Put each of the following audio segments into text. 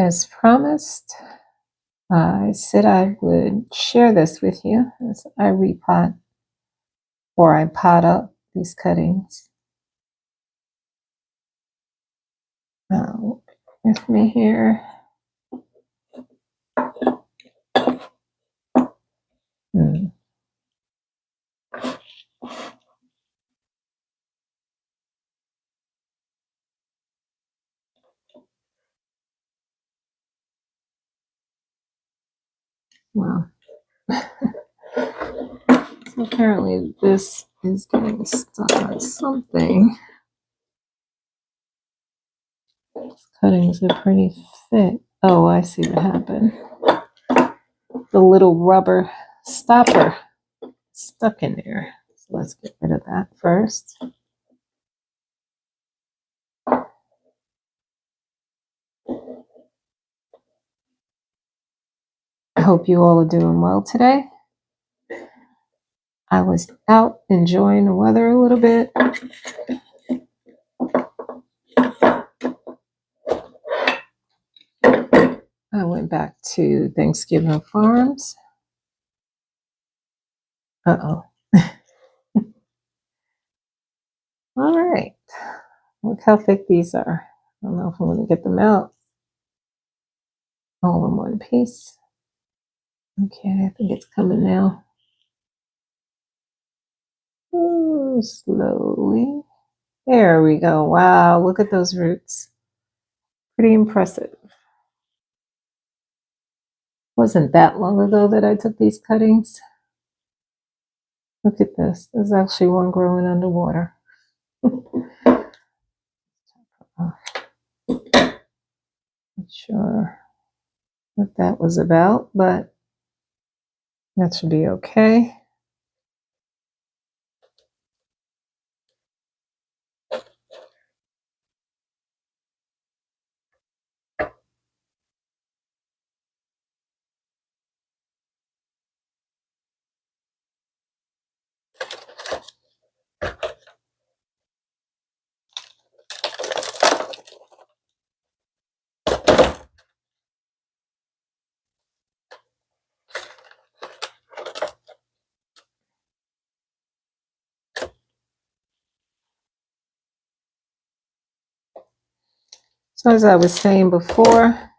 As promised, I said I would share this with you as I repot or I pot up these cuttings. With me here. Wow. So apparently this is getting stuck on something. These cuttings are pretty thick. Oh, I see what happened. The little rubber stopper stuck in there. So let's get rid of that first. I hope you all are doing well today. I was out enjoying the weather a little bit. I went back to Thanksgiving Farms. Uh-oh. All right. Look how thick these are. I don't know if I'm going to get them out all in one piece. Okay, I think it's coming now. Ooh, slowly. There we go. Wow, look at those roots. Pretty impressive. Wasn't that long ago that I took these cuttings. Look at this. There's actually one growing underwater. Not sure what that was about, but that should be okay. So as I was saying before,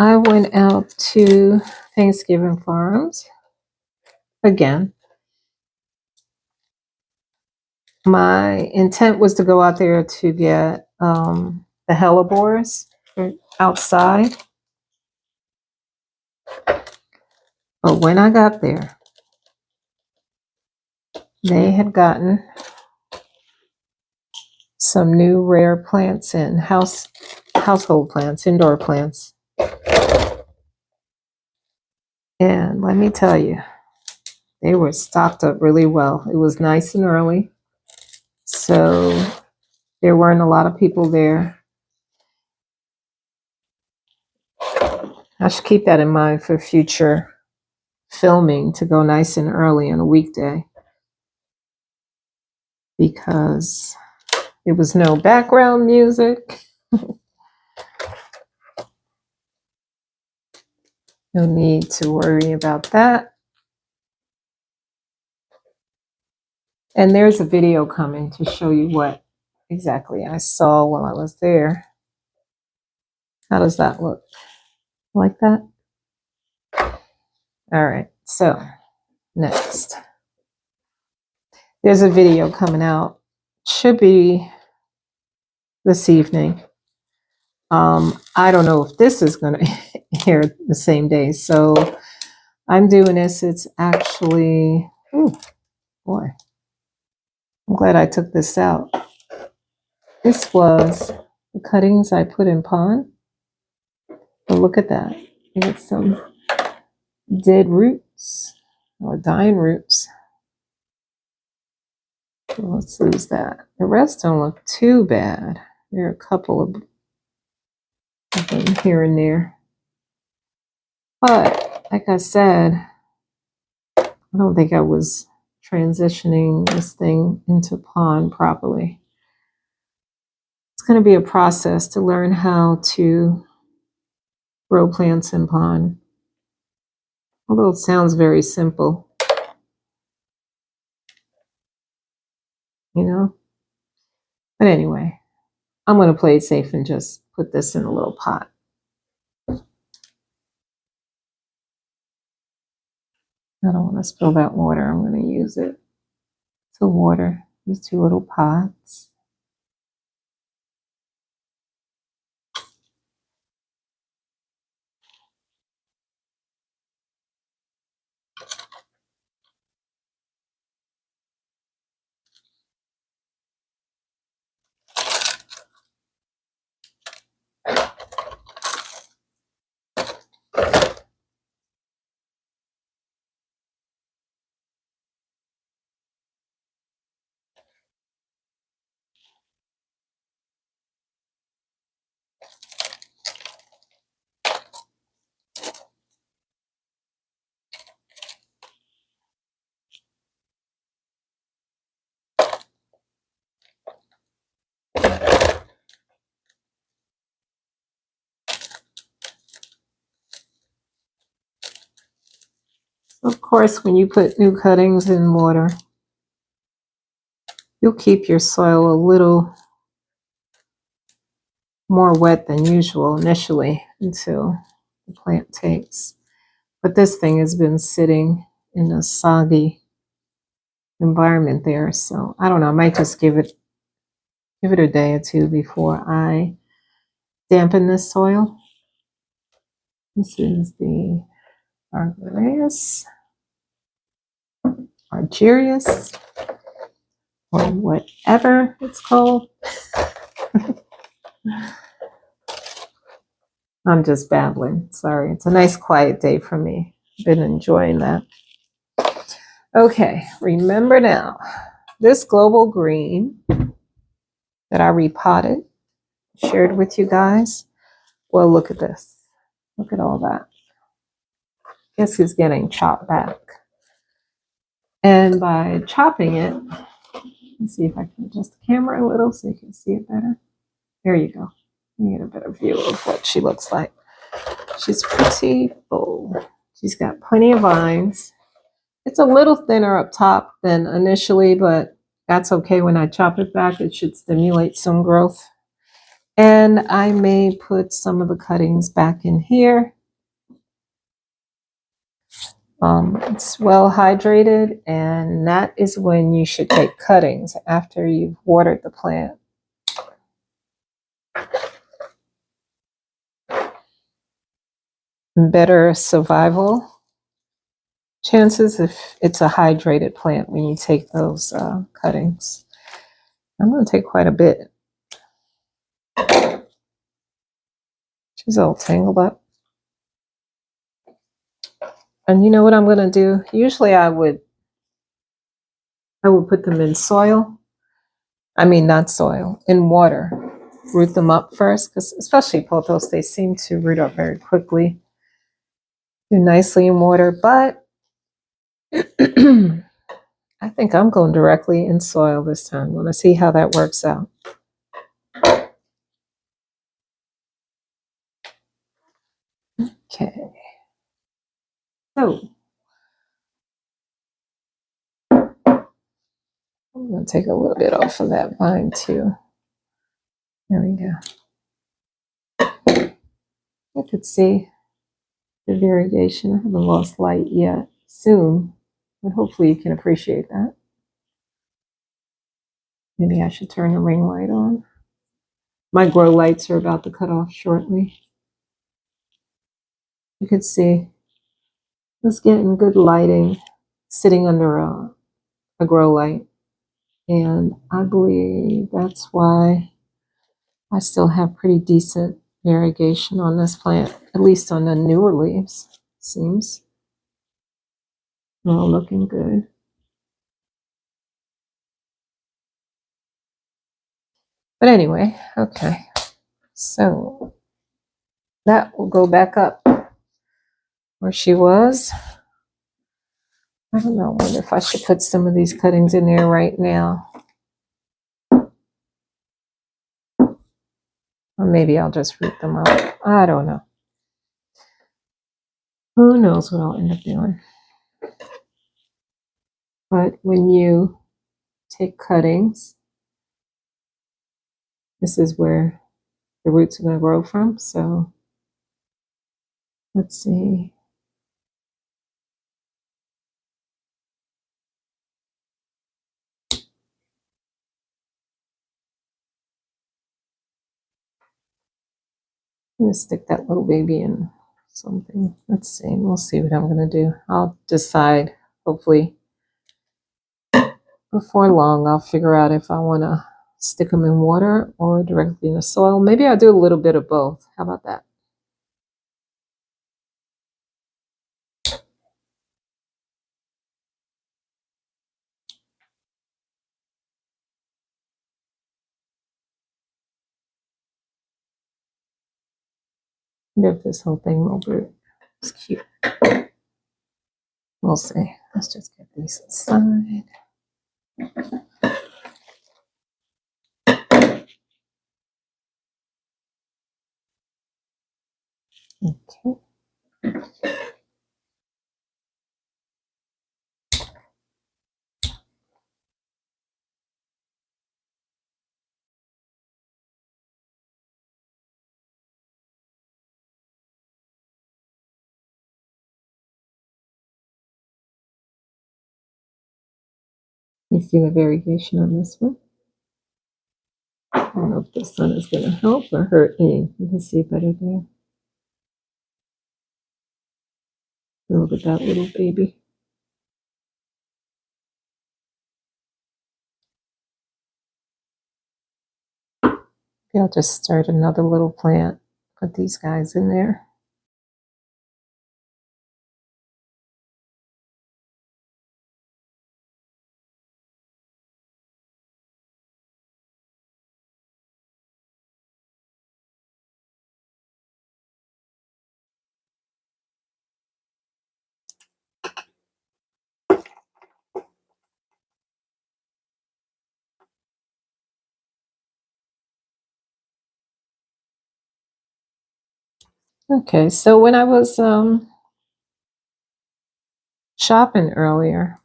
I went out to Thanksgiving Farms again. My intent was to go out there to get the hellebores outside. But when I got there, they had gotten some new rare plants in, household plants, indoor plants. And let me tell you, they were stocked up really well. It was nice and early, so there weren't a lot of people there. I should keep that in mind for future filming, to go nice and early on a weekday, because there was no background music. No need to worry about that. And there's a video coming to show you what exactly I saw while I was there. How does that look? Like that? All right, so next. There's a video coming out. Should be this evening. I don't know if this is going to air the same day. So I'm doing this. It's actually, oh boy, I'm glad I took this out. This was the cuttings I put in pond. But look at that. I got some dead roots or dying roots. So let's lose that. The rest don't look too bad. There are a couple of them here and there. But like I said, I don't think I was transitioning this thing into pond properly. It's going to be a process to learn how to grow plants in pond. Although it sounds very simple, you know? But anyway, I'm going to play it safe and just put this in a little pot. I don't want to spill that water. I'm going to use it to water these two little pots. Of course, when you put new cuttings in water, you'll keep your soil a little more wet than usual initially until the plant takes. But this thing has been sitting in a soggy environment there, so I don't know. I might just give it a day or two before I dampen this soil. This is the Argyrius, or whatever it's called. I'm just babbling. Sorry. It's a nice quiet day for me. Been enjoying that. Okay, remember now, this global green that I repotted, shared with you guys. Well, look at this. Look at all that. Guess who's getting chopped back? And by chopping it, let's see if I can adjust the camera a little so you can see it better. There you go. You get a better view of what she looks like. She's pretty full. She's got plenty of vines. It's a little thinner up top than initially, but that's okay. When I chop it back, it should stimulate some growth. And I may put some of the cuttings back in here. It's well hydrated, and that is when you should take cuttings after you've watered the plant. Better survival chances if it's a hydrated plant when you take those cuttings. I'm going to take quite a bit. She's all tangled up. And you know what I'm going to do? Usually I would put them in soil. I mean, not soil, in water. Root them up first, because especially pothos, they seem to root up very quickly. Do nicely in water, but I think I'm going directly in soil this time. I'm going to see how that works out. Okay. So I'm going to take a little bit off of that vine too. There we go. You could see the variegation. I haven't lost light yet. Soon, but hopefully you can appreciate that. Maybe I should turn the ring light on. My grow lights are about to cut off shortly. You can see it's getting good lighting sitting under a grow light. And I believe that's why I still have pretty decent variegation on this plant, at least on the newer leaves, seems. All looking good. But anyway, okay. So that will go back up where she was. I don't know, I wonder if I should put some of these cuttings in there right now. Or maybe I'll just root them out. I don't know. Who knows what I'll end up doing. But when you take cuttings, this is where the roots are going to grow from. So let's see. I'm going to stick that little baby in something. Let's see. We'll see what I'm going to do. I'll decide, hopefully, before long. I'll figure out if I want to stick them in water or directly in the soil. Maybe I'll do a little bit of both. How about that? If this whole thing will root. It's cute. We'll see. Let's just get these aside. Okay. You see the variegation on this one? I don't know if the sun is going to help or hurt me. You can see better there. Look at that little baby. I'll just start another little plant. Put these guys in there. Okay, so when I was shopping earlier,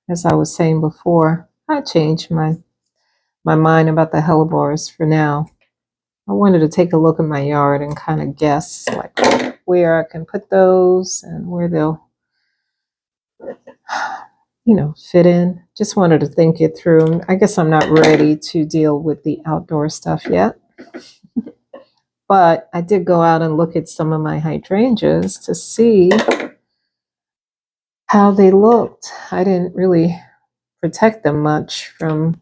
as I was saying before, I changed my mind about the hellebores for now. I wanted to take a look at my yard and kind of guess like where I can put those and where they'll, fit in. Just wanted to think it through. I guess I'm not ready to deal with the outdoor stuff yet. But I did go out and look at some of my hydrangeas to see how they looked. I didn't really protect them much from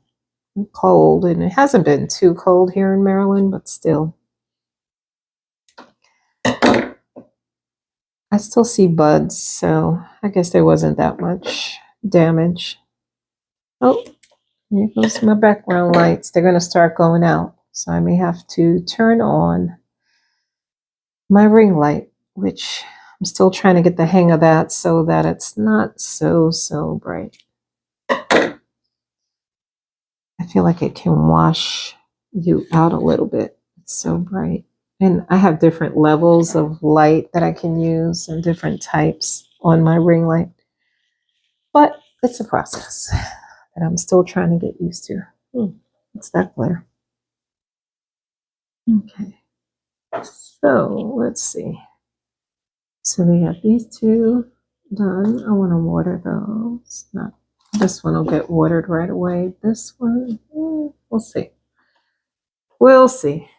cold, and it hasn't been too cold here in Maryland, but still. I still see buds, so I guess there wasn't that much damage. Oh, here goes my background lights. They're going to start going out, so I may have to turn on my ring light, which I'm still trying to get the hang of that so that it's not so bright. I feel like it can wash you out a little bit. It's so bright. And I have different levels of light that I can use and different types on my ring light. But it's a process that I'm still trying to get used to. What's that glare? Okay. So let's see. So we have these two done. I want to water those. Not this one will get watered right away. This one, we'll see. We'll see.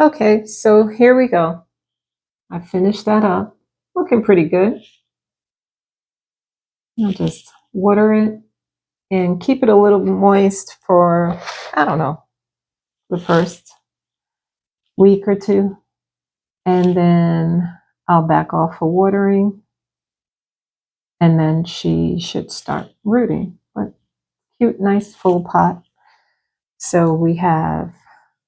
Okay, so here we go. I finished that up. Looking pretty good. I'll just water it and keep it a little moist for, I don't know, the first week or two. And then I'll back off for watering. And then she should start rooting. But cute, nice full pot. So we have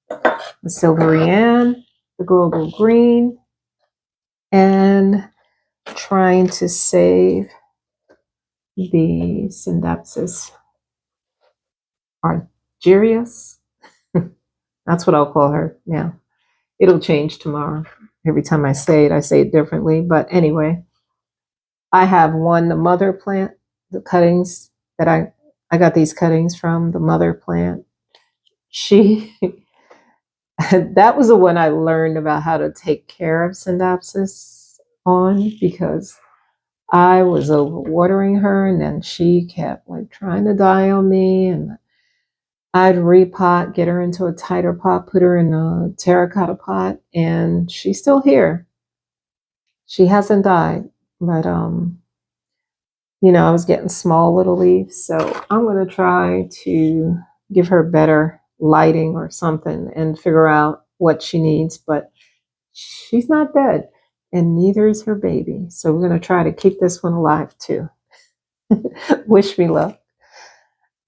the Silvery Ann, the Global Green, and trying to save the Syndapsis. Argerius. That's what I'll call her now. It'll change tomorrow. Every time I say it differently. But anyway, I have one, the mother plant, the cuttings that I got these cuttings from the mother plant. She, that was the one I learned about how to take care of Synopsis on, because I was overwatering her, and then she kept like trying to die on me, and I'd repot, get her into a tighter pot, put her in a terracotta pot, and she's still here. She hasn't died, but I was getting small little leaves, so I'm gonna try to give her better lighting or something and figure out what she needs. But she's not dead, and neither is her baby. So we're gonna try to keep this one alive too. Wish me luck.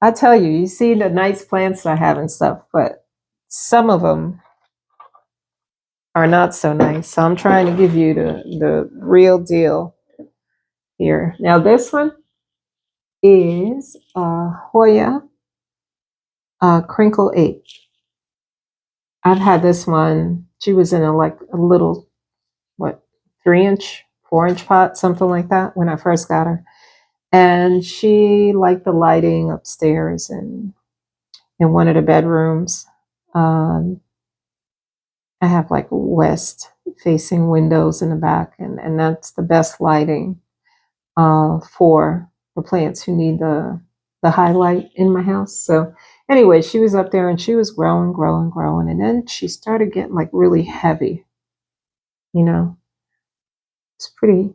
I tell you, you see the nice plants I have and stuff, but some of them are not so nice. So I'm trying to give you the real deal here. Now this one is Hoya Crinkle 8. I've had this one. She was in a little, 3-inch, 4-inch pot, something like that when I first got her. And she liked the lighting upstairs and in one of the bedrooms. I have like west facing windows in the back, and that's the best lighting for the plants who need the highlight in my house. So anyway, she was up there and she was growing, growing, growing. And then she started getting like really heavy. It's pretty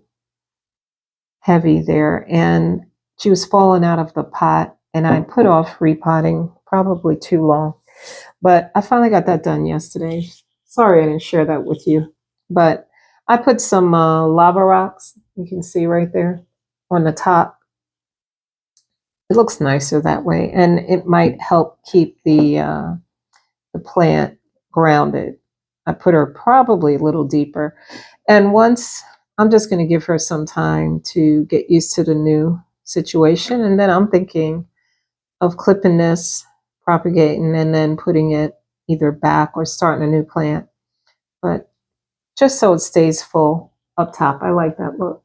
heavy there. And she was falling out of the pot. And I put off repotting probably too long. But I finally got that done yesterday. Sorry I didn't share that with you. But I put some lava rocks, you can see right there on the top. It looks nicer that way, and it might help keep the plant grounded. I put her probably a little deeper, and once I'm just going to give her some time to get used to the new situation, and then I'm thinking of clipping this, propagating, and then putting it either back or starting a new plant. But just so it stays full up top, I like that look.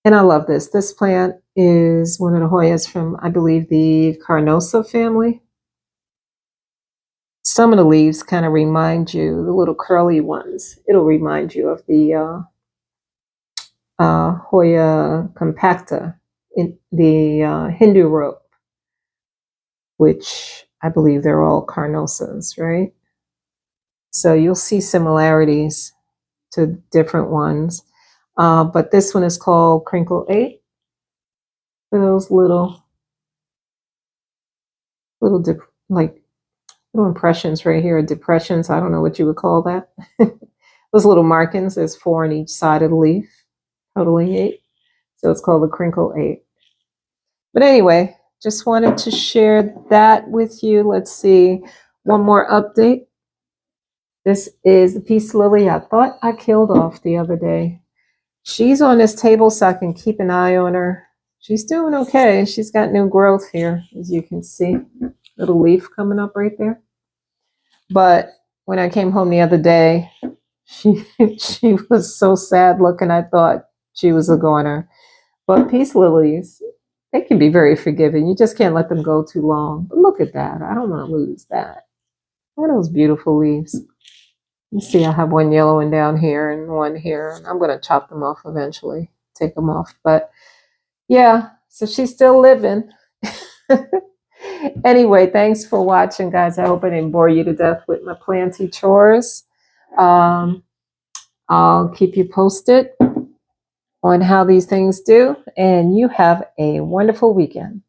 And I love this. This plant is one of the Hoyas from, I believe, the Carnosa family. Some of the leaves kind of remind you, the little curly ones, it'll remind you of the Hoya compacta, in the Hindu rope, which I believe they're all Carnosas, right? So you'll see similarities to different ones. But this one is called Crinkle 8. For those little little impressions right here, depressions. I don't know what you would call that. Those little markings, there's 4 on each side of the leaf, totaling 8. So it's called the Crinkle 8. But anyway, just wanted to share that with you. Let's see, one more update. This is the Peace Lily I thought I killed off the other day. She's on this table so I can keep an eye on her. She's doing okay. She's got new growth here, as you can see. Little leaf coming up right there. But when I came home the other day, she was so sad looking, I thought she was a goner. But peace lilies, they can be very forgiving. You just can't let them go too long. But look at that. I don't want to lose that. Look at those beautiful leaves. You see, I have one yellow one down here and one here. I'm going to chop them off eventually, take them off. But yeah, so she's still living. Anyway, thanks for watching, guys. I hope I didn't bore you to death with my planty chores. I'll keep you posted on how these things do, and you have a wonderful weekend.